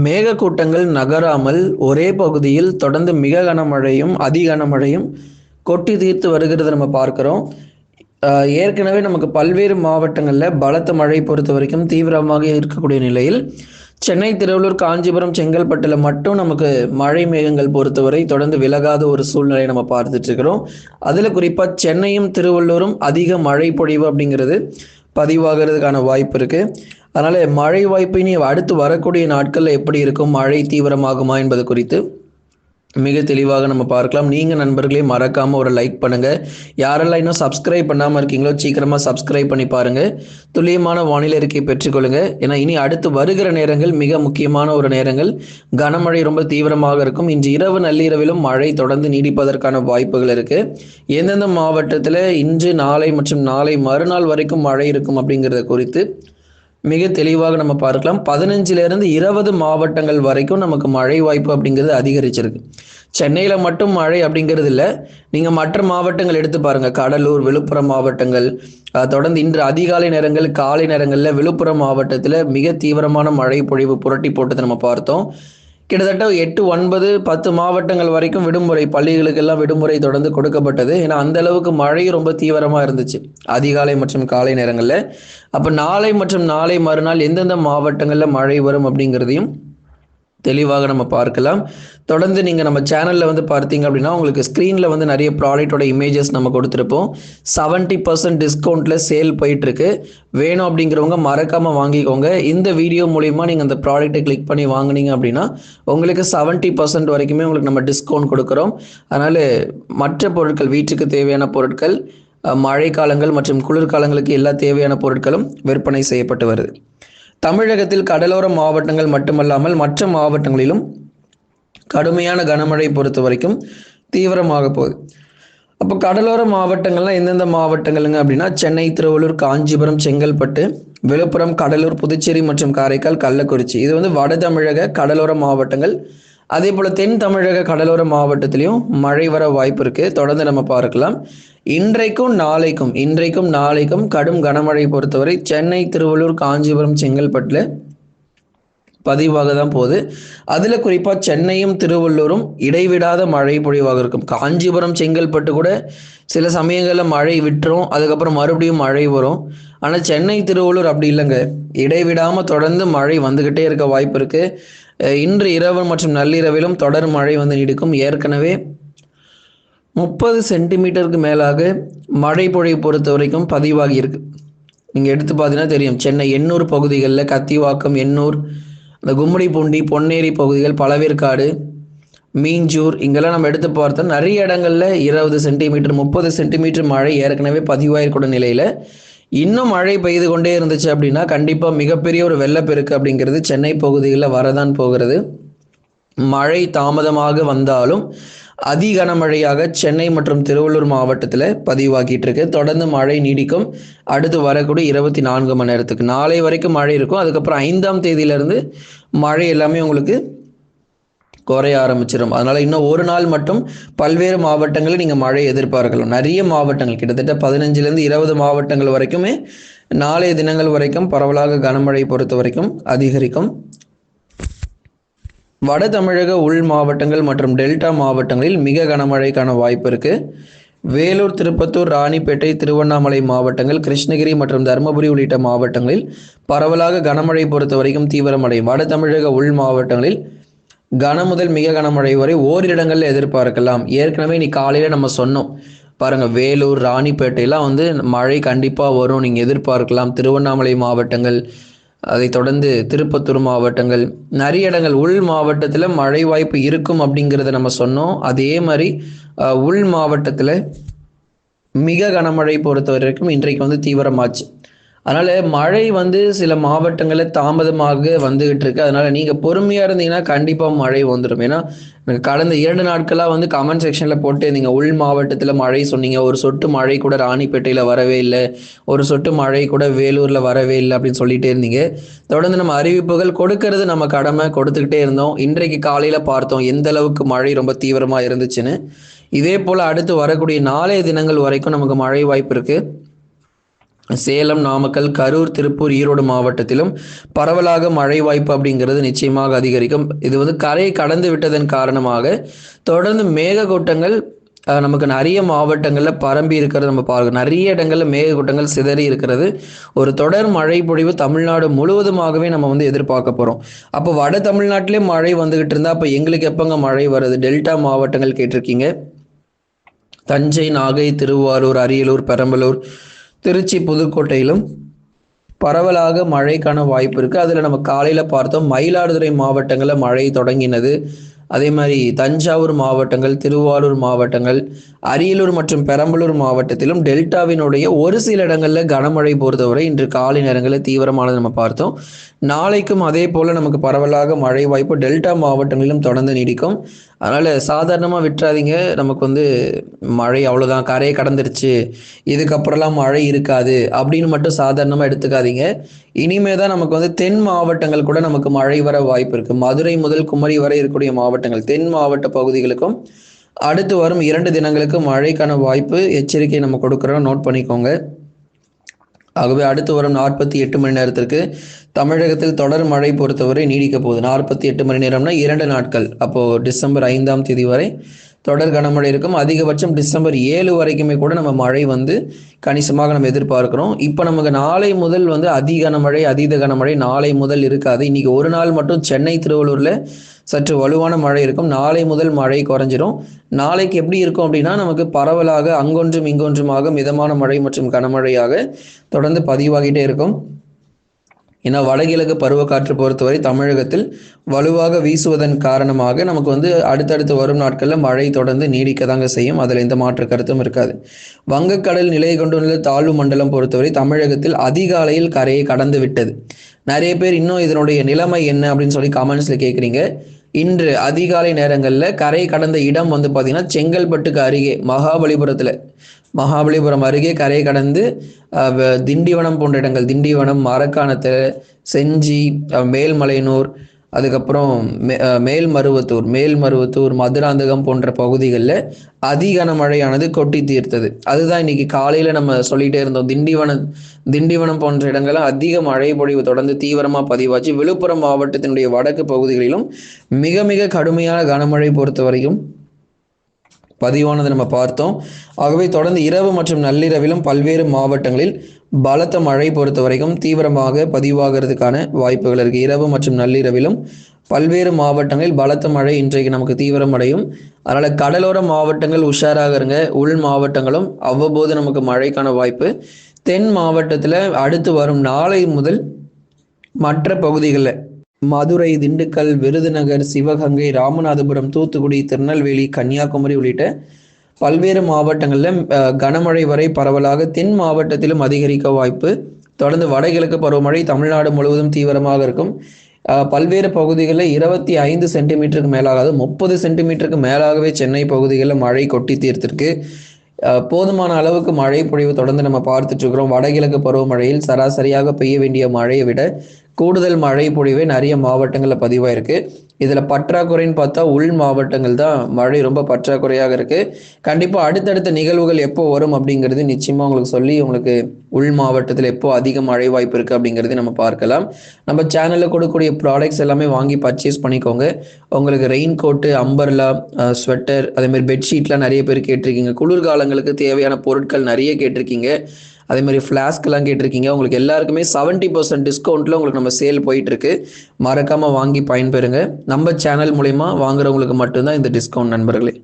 மேகக்கூட்டங்கள் நகராமல் ஒரே பகுதியில் தொடர்ந்து மிக கனமழையும் அதி கனமழையும் கொட்டி தீர்த்து வருகிறத நம்ம பார்க்கிறோம். ஏற்கனவே நமக்கு பல்வேறு மாவட்டங்களில் பலத்த மழை பொறுத்த வரைக்கும் தீவிரமாக இருக்கக்கூடிய நிலையில் சென்னை, திருவள்ளூர், காஞ்சிபுரம், செங்கல்பட்டில் மட்டும் நமக்கு மழை மேகங்கள் பொறுத்தவரை தொடர்ந்து விலகாத ஒரு சூழ்நிலையை நம்ம பார்த்துட்டு இருக்கிறோம். அதில் குறிப்பாக சென்னையும் திருவள்ளூரும் அதிக மழை பொழிவு அப்படிங்கிறது பதிவாகிறதுக்கான வாய்ப்பு இருக்குது. அதனால் மழை வாய்ப்பு இனி அடுத்து வரக்கூடிய நாட்களில் எப்படி இருக்கும், மழை தீவிரமாகுமா என்பது குறித்து மிக தெளிவாக நம்ம பார்க்கலாம். நீங்கள் நண்பர்களே மறக்காமல் ஒரு லைக் பண்ணுங்கள். யாரெல்லாம் இன்னும் சப்ஸ்கிரைப் பண்ணாமல் இருக்கீங்களோ சீக்கிரமாக சப்ஸ்கிரைப் பண்ணி பாருங்கள். துல்லியமான வானிலை அறிக்கை பெற்றுக்கொள்ளுங்கள். ஏன்னா இனி அடுத்து வருகிற நேரங்கள் மிக முக்கியமான ஒரு நேரங்கள். கனமழை ரொம்ப தீவிரமாக இருக்கும். இன்று இரவு நள்ளிரவிலும் மழை தொடர்ந்து நீடிப்பதற்கான வாய்ப்புகள் இருக்குது. எந்தெந்த மாவட்டத்தில் இன்று, நாளை மற்றும் நாளை மறுநாள் வரைக்கும் மழை இருக்கும் அப்படிங்கிறத குறித்து மிக தெளிவாக நம்ம பார்க்கலாம். 15லிருந்து 20 மாவட்டங்கள் வரைக்கும் நமக்கு மழை வாய்ப்பு அப்படிங்கிறது அதிகரிச்சிருக்கு. சென்னையில் மட்டும் மழை அப்படிங்கிறது இல்லை, நீங்கள் மற்ற மாவட்டங்கள் எடுத்து பாருங்கள். கடலூர், விழுப்புரம் மாவட்டங்கள் தொடர்ந்து இன்று அதிகாலை நேரங்கள், காலை நேரங்களில் விழுப்புரம் மாவட்டத்தில் மிக தீவிரமான மழை பொழிவு புரட்டி போட்டதை நம்ம பார்த்தோம். கிட்டத்தட்ட 8, 9, 10 மாவட்டங்கள் வரைக்கும் விடுமுறை, பள்ளிகளுக்கெல்லாம் விடுமுறை தொடர்ந்து கொடுக்கப்பட்டது. ஏன்னா அந்த அளவுக்கு மழை ரொம்ப தீவிரமாக இருந்துச்சு அதிகாலை மற்றும் காலை நேரங்களில். அப்போ நாளை மற்றும் நாளை மறுநாள் எந்தெந்த மாவட்டங்களில் மழை வரும் அப்படிங்கிறதையும் தெளிவாக நம்ம பார்க்கலாம். தொடர்ந்து நீங்கள் நம்ம சேனலில் வந்து பார்த்தீங்க அப்படின்னா உங்களுக்கு ஸ்க்ரீனில் வந்து நிறைய ப்ராடக்டோட இமேஜஸ் நம்ம கொடுத்துருப்போம். 70% டிஸ்கவுண்ட்டில் சேல் போயிட்டுருக்கு. வேணும் அப்படிங்கிறவங்க மறக்காமல் வாங்கிக்கோங்க. இந்த வீடியோ மூலிமா நீங்கள் அந்த ப்ராடக்ட்டை கிளிக் பண்ணி வாங்கினீங்க அப்படின்னா உங்களுக்கு 70% வரைக்குமே உங்களுக்கு நம்ம டிஸ்கவுண்ட் கொடுக்குறோம். அதனால் மற்ற பொருட்கள், வீட்டுக்கு தேவையான பொருட்கள், மழை காலங்கள் மற்றும் குளிர்காலங்களுக்கு எல்லா தேவையான பொருட்களும் விற்பனை செய்யப்பட்டு வருது. தமிழகத்தில் கடலோர மாவட்டங்கள் மட்டுமல்லாமல் மற்ற மாவட்டங்களிலும் கடுமையான கனமழை பொறுத்த வரைக்கும் தீவிரமாக போகுது. அப்போ கடலோர மாவட்டங்கள்லாம் எந்தெந்த மாவட்டங்களுங்க அப்படின்னா சென்னை, திருவள்ளூர், காஞ்சிபுரம், செங்கல்பட்டு, விழுப்புரம், கடலூர், புதுச்சேரி மற்றும் காரைக்கால், கள்ளக்குறிச்சி. இது வந்து வட தமிழக கடலோர மாவட்டங்கள். அதே போல் தென் தமிழக கடலோர மாவட்டத்திலையும் மழை வர வாய்ப்பு இருக்குது. தொடர்ந்து நம்ம பார்க்கலாம். இன்றைக்கும் நாளைக்கும் கடும் கனமழை பொறுத்தவரை சென்னை, திருவள்ளூர், காஞ்சிபுரம், செங்கல்பட்டில் பதிவாக தான் போகுது. அதில் குறிப்பாக சென்னையும் திருவள்ளூரும் இடைவிடாத மழை பொழிவாக இருக்கும். காஞ்சிபுரம், செங்கல்பட்டு கூட சில சமயங்களில் மழை விட்டுரும், அதுக்கப்புறம் மறுபடியும் மழை வரும். ஆனால் சென்னை, திருவள்ளூர் அப்படி இல்லைங்க, இடைவிடாமல் தொடர்ந்து மழை வந்துக்கிட்டே இருக்க வாய்ப்பு இருக்குது. இன்று இரவு மற்றும் நள்ளிரவிலும் தொடர் மழை வந்து நீடிக்கும். ஏற்கனவே 30 சென்டிமீட்டருக்கு மேலாக மழை பொழிவு பொறுத்த வரைக்கும் பதிவாகி இருக்கு. நீங்கள் எடுத்து பார்த்தீங்கன்னா தெரியும். சென்னை எண்ணூர் பகுதிகளில், கத்திவாக்கம், எண்ணூர், இந்த கும்மிடிப்பூண்டி, பொன்னேரி பகுதிகள், பழவேற்காடு, மீஞ்சூர், இங்கெல்லாம் நம்ம எடுத்து பார்த்தோம் நிறைய இடங்களில் 20 சென்டிமீட்டர் 30 சென்டிமீட்டர் மழை ஏற்கனவே பதிவாயிருக்கூடிய நிலையில் இன்னும் மழை பெய்து கொண்டே இருந்துச்சு அப்படின்னா கண்டிப்பாக மிகப்பெரிய ஒரு வெள்ளப்பெருக்கு அப்படிங்கிறது சென்னை பகுதிகளில் வரதான் போகிறது. மழை தாமதமாக வந்தாலும் அதி கனமழையாக சென்னை மற்றும் திருவள்ளூர் மாவட்டத்தில் பதிவாகிட்டு இருக்கு. தொடர்ந்து மழை நீடிக்கும். அடுத்து வரக்கூடிய 24 மணி நேரத்துக்கு நாளை வரைக்கும் மழை இருக்கும். அதுக்கப்புறம் 5ஆம் தேதியிலிருந்து மழை எல்லாமே உங்களுக்கு குறைய ஆரம்பிச்சிடும். அதனால இன்னும் ஒரு நாள் மட்டும் பல்வேறு மாவட்டங்களில் நீங்கள் மழை எதிர்பார்க்கலாம். நிறைய மாவட்டங்கள், கிட்டத்தட்ட 15லேருந்து 20 மாவட்டங்கள் வரைக்குமே நாளைய தினங்கள் வரைக்கும் பரவலாக கனமழை பொறுத்த வரைக்கும் அதிகரிக்கும். வட தமிழக உள் மாவட்டங்கள் மற்றும் டெல்டா மாவட்டங்களில் மிக கனமழைக்கான வாய்ப்பு இருக்கு. வேலூர், திருப்பத்தூர், ராணிப்பேட்டை, திருவண்ணாமலை மாவட்டங்கள், கிருஷ்ணகிரி மற்றும் தருமபுரி உள்ளிட்ட மாவட்டங்களில் பரவலாக கனமழை பொறுத்த வரைக்கும் தீவிரமடையும். வட தமிழக உள் மாவட்டங்களில் கன முதல் மிக கனமழை வரை ஓரிரு இடங்களில் எதிர்பார்க்கலாம். ஏற்கனவே நீ காலையில் நம்ம சொன்னோம் பாருங்க, வேலூர், ராணிப்பேட்டையெல்லாம் வந்து மழை கண்டிப்பாக வரும், நீங்கள் எதிர்பார்க்கலாம். திருவண்ணாமலை மாவட்டங்கள், அதை தொடர்ந்து திருப்பத்தூர் மாவட்டங்கள், நிறைய இடங்கள் உள் மாவட்டத்தில் மழை வாய்ப்பு இருக்கும் அப்படிங்கிறத நம்ம சொன்னோம். அதே மாதிரி உள் மாவட்டத்தில் மிக கனமழை பொறுத்த வரைக்கும் இன்றைக்கு வந்து தீவிரமாச்சு. அதனால் மழை வந்து சில மாவட்டங்களில் தாமதமாக வந்துகிட்டு இருக்கு. அதனால் நீங்கள் பொறுமையாக இருந்தீங்கன்னா கண்டிப்பாக மழை வந்துடும். ஏன்னா கடந்த 2 நாட்களாக வந்து கமெண்ட் செக்ஷனில் போட்டு நீங்கள் உள் மாவட்டத்தில் மழை சொன்னீங்க, ஒரு சொட்டு மழை கூட ராணிப்பேட்டையில் வரவே இல்லை, ஒரு சொட்டு மழை கூட வேலூரில் வரவே இல்லை அப்படின்னு சொல்லிகிட்டே இருந்தீங்க. தொடர்ந்து நம்ம அறிவிப்புகள் கொடுக்கறது நம்ம கடமை, கொடுத்துக்கிட்டே இருந்தோம். இன்றைக்கு காலையில் பார்த்தோம் எந்த அளவுக்கு மழை ரொம்ப தீவிரமாக இருந்துச்சுன்னு. இதே போல் அடுத்து வரக்கூடிய நாளைய தினங்கள் வரைக்கும் நமக்கு மழை வாய்ப்பு இருக்குது. சேலம், நாமக்கல், கரூர், திருப்பூர், ஈரோடு மாவட்டத்திலும் பரவலாக மழை வாய்ப்பு அப்படிங்கிறது நிச்சயமாக அதிகரிக்கும். இது வந்து கரை கடந்து விட்டதன் காரணமாக தொடர்ந்து மேகக்கூட்டங்கள் நமக்கு நிறைய மாவட்டங்களில் பரம்பி இருக்கிறது நம்ம பார்க்கணும். நிறைய இடங்களில் மேகக்கூட்டங்கள் சிதறி இருக்கிறது. ஒரு தொடர் மழை பொழிவு தமிழ்நாடு முழுவதுமாகவே நம்ம வந்து எதிர்பார்க்க போகிறோம். அப்போ வட தமிழ்நாட்டிலே மழை வந்துகிட்டு இருந்தால் அப்போ எங்களுக்கு எப்போங்க மழை வருது? டெல்டா மாவட்டங்கள் கேட்டிருக்கீங்க. தஞ்சை, நாகை, திருவாரூர், அரியலூர், பெரம்பலூர், திருச்சி, புதுக்கோட்டையிலும் பரவலாக மழைக்கான வாய்ப்பு இருக்குது. அதில் நம்ம காலையில் பார்த்தோம் மயிலாடுதுறை மாவட்டங்களில் மழை தொடங்கினது. அதே மாதிரி தஞ்சாவூர் மாவட்டங்கள், திருவாரூர் மாவட்டங்கள், அரியலூர் மற்றும் பெரம்பலூர் மாவட்டத்திலும் டெல்டாவினுடைய ஒரு சில இடங்களில் கனமழை பொறுத்தவரை இன்று காலை நேரங்களில் தீவிரமானது நம்ம பார்த்தோம். நாளைக்கும் அதே போல் நமக்கு பரவலாக மழை வாய்ப்பு டெல்டா மாவட்டங்களிலும் தொடர்ந்து நீடிக்கும். அதனால் சாதாரணமாக விட்டுறாதீங்க. நமக்கு வந்து மழை அவ்வளோதான், கரையை கடந்துருச்சு, இதுக்கப்புறம்லாம் மழை இருக்காது அப்படின்னு மட்டும் சாதாரணமாக எடுத்துக்காதீங்க. இனிமே தான் நமக்கு வந்து தென் மாவட்டங்கள் கூட நமக்கு மழை வர வாய்ப்பு இருக்குது. மதுரை முதல் குமரி வரை இருக்கக்கூடிய மாவட்டங்கள், தென் மாவட்ட பகுதிகளுக்கும் அடுத்து வரும் 2 தினங்களுக்கு மழைக்கான வாய்ப்பு எச்சரிக்கை நம்ம கொடுக்குறோம், நோட் பண்ணிக்கோங்க. ஆகவே அடுத்து வரும் 48 மணி நேரத்திற்கு தமிழகத்தில் தொடர் மழை பொறுத்தவரை நீடிக்க போகுது. 48 மணி நேரம்னா 2 நாட்கள். அப்போது டிசம்பர் 5ஆம் தேதி வரை தொடர் கனமழை இருக்கும். அதிகபட்சம் டிசம்பர் 7 வரைக்குமே கூட நம்ம மழை வந்து கணிசமாக நம்ம எதிர்பார்க்கிறோம். இப்போ நமக்கு நாளை முதல் வந்து அதீத கனமழை நாளை முதல் இருக்காது. இன்னைக்கு ஒரு நாள் மட்டும் சென்னை, திருவள்ளூரில் சற்று வலுவான மழை இருக்கும். நாளை முதல் மழை குறைஞ்சிரும். நாளைக்கு எப்படி இருக்கும் அப்படின்னா நமக்கு பரவலாக அங்கொன்றும் இங்கொன்றுமாக மிதமான மழை மற்றும் கனமழையாக தொடர்ந்து பதிவாகிட்டே இருக்கும். ஏன்னா வடகிழக்கு பருவக்காற்று பொறுத்தவரை தமிழகத்தில் வலுவாக வீசுவதன் காரணமாக நமக்கு வந்து அடுத்தடுத்து வரும் நாட்களில் மழை தொடர்ந்து நீடிக்க தாங்க செய்யும். அதில் எந்த மாற்று கருத்தும் இருக்காது. வங்கக்கடல் நிலை கொண்டுள்ள தாழ்வு மண்டலம் பொறுத்தவரை தமிழகத்தில் அதிகாலையில் கரையை கடந்து விட்டது. நிறைய பேர் இன்னும் இதனுடைய நிலைமை என்ன அப்படின்னு சொல்லி கமெண்ட்ஸில் கேட்குறீங்க. இன்று அதிகாலை நேரங்களில் கரை கடந்த இடம் வந்து பார்த்தீங்கன்னா செங்கல்பட்டுக்கு அருகே மகாபலிபுரம் அருகே கரை கடந்து திண்டிவனம் போன்ற இடங்கள், திண்டிவனம், மரக்காணத்தில், செஞ்சி, மேல்மலையனூர், அதுக்கப்புறம் மேல்மருவத்தூர், மதுராந்தகம் போன்ற பகுதிகளில் அதிகன மழையானது கொட்டி தீர்த்தது. அதுதான் இன்னைக்கு காலையில் நம்ம சொல்லிகிட்டே இருந்தோம். திண்டிவனம் போன்ற இடங்கள்லாம் அதிக மழை பொழிவு தொடர்ந்து தீவிரமாக பதிவாச்சு. விழுப்புரம் மாவட்டத்தினுடைய வடக்கு பகுதிகளிலும் மிக மிக கடுமையான கனமழை பொறுத்த வரைக்கும் பதிவானது நம்ம பார்த்தோம். ஆகவே தொடர்ந்து இரவு மற்றும் நள்ளிரவிலும் பல்வேறு மாவட்டங்களில் பலத்த மழை பொறுத்த வரைக்கும் தீவிரமாக பதிவாகிறதுக்கான வாய்ப்புகள் இருக்குது. இரவு மற்றும் நள்ளிரவிலும் பல்வேறு மாவட்டங்களில் பலத்த மழை இன்றைக்கு நமக்கு தீவிரமடையும். அதனால் கடலோர மாவட்டங்கள் உஷாராக இருங்க. உள் மாவட்டங்களும் அவ்வப்போது நமக்கு மழைக்கான வாய்ப்பு. தென் மாவட்டத்தில் அடுத்து வரும் நாளை முதல் மற்ற பகுதிகளில் மதுரை, திண்டுக்கல், விருதுநகர், சிவகங்கை, ராமநாதபுரம், தூத்துக்குடி, திருநெல்வேலி, கன்னியாகுமரி உள்ளிட்ட பல்வேறு மாவட்டங்களில் கனமழை வரை பரவலாக தென் மாவட்டத்திலும் அதிகரிக்க வாய்ப்பு. தொடர்ந்து வடகிழக்கு பருவமழை தமிழ்நாடு முழுவதும் தீவிரமாக இருக்கும். பல்வேறு பகுதிகளில் 25 சென்டிமீட்டருக்கு மேலாகாது 30 சென்டிமீட்டருக்கு மேலாகவே சென்னை பகுதிகளில் மழை கொட்டி தீர்த்திருக்கு. போதுமான அளவுக்கு மழை பொழிவு தொடர்ந்து நம்ம பார்த்துட்டு இருக்கிறோம். வடகிழக்கு பருவமழையில் சராசரியாக பெய்ய வேண்டிய மழையை விட கூடுதல் மழை பொழிவே நிறைய மாவட்டங்களில் பதிவாயிருக்கு. இதில் பற்றாக்குறைன்னு பார்த்தா உள் மாவட்டங்கள் தான் மழை ரொம்ப பற்றாக்குறையாக இருக்குது. கண்டிப்பாக அடுத்தடுத்த நிகழ்வுகள் எப்போ வரும் அப்படிங்கிறது நிச்சயமாக உங்களுக்கு சொல்லி உங்களுக்கு உள் மாவட்டத்தில் எப்போ அதிக மழை வாய்ப்பு இருக்குது அப்படிங்கிறது நம்ம பார்க்கலாம். நம்ம சேனலில் கொடுக்கக்கூடிய ப்ராடக்ட்ஸ் எல்லாமே வாங்கி பர்ச்சேஸ் பண்ணிக்கோங்க. உங்களுக்கு ரெயின் கோட்டு, அம்பர்லா, ஸ்வெட்டர், அதேமாதிரி பெட்ஷீட்லாம் நிறைய பேர் கேட்டிருக்கீங்க. குளிர்காலங்களுக்கு தேவையான பொருட்கள் நிறைய கேட்டிருக்கீங்க. அதே மாதிரி ஃப்ளாஸ்க்கெல்லாம் கேட்டிருக்கீங்க. உங்களுக்கு எல்லாருக்குமே 70% டிஸ்கவுண்ட்டில் உங்களுக்கு நம்ம சேல் போயிட்டுருக்கு. மறக்காமல் வாங்கி பயன்பெறுங்க. நம்ம சேனல் மூலயமா வாங்குறவங்களுக்கு மட்டும்தான் இந்த டிஸ்கவுண்ட் நண்பர்களே.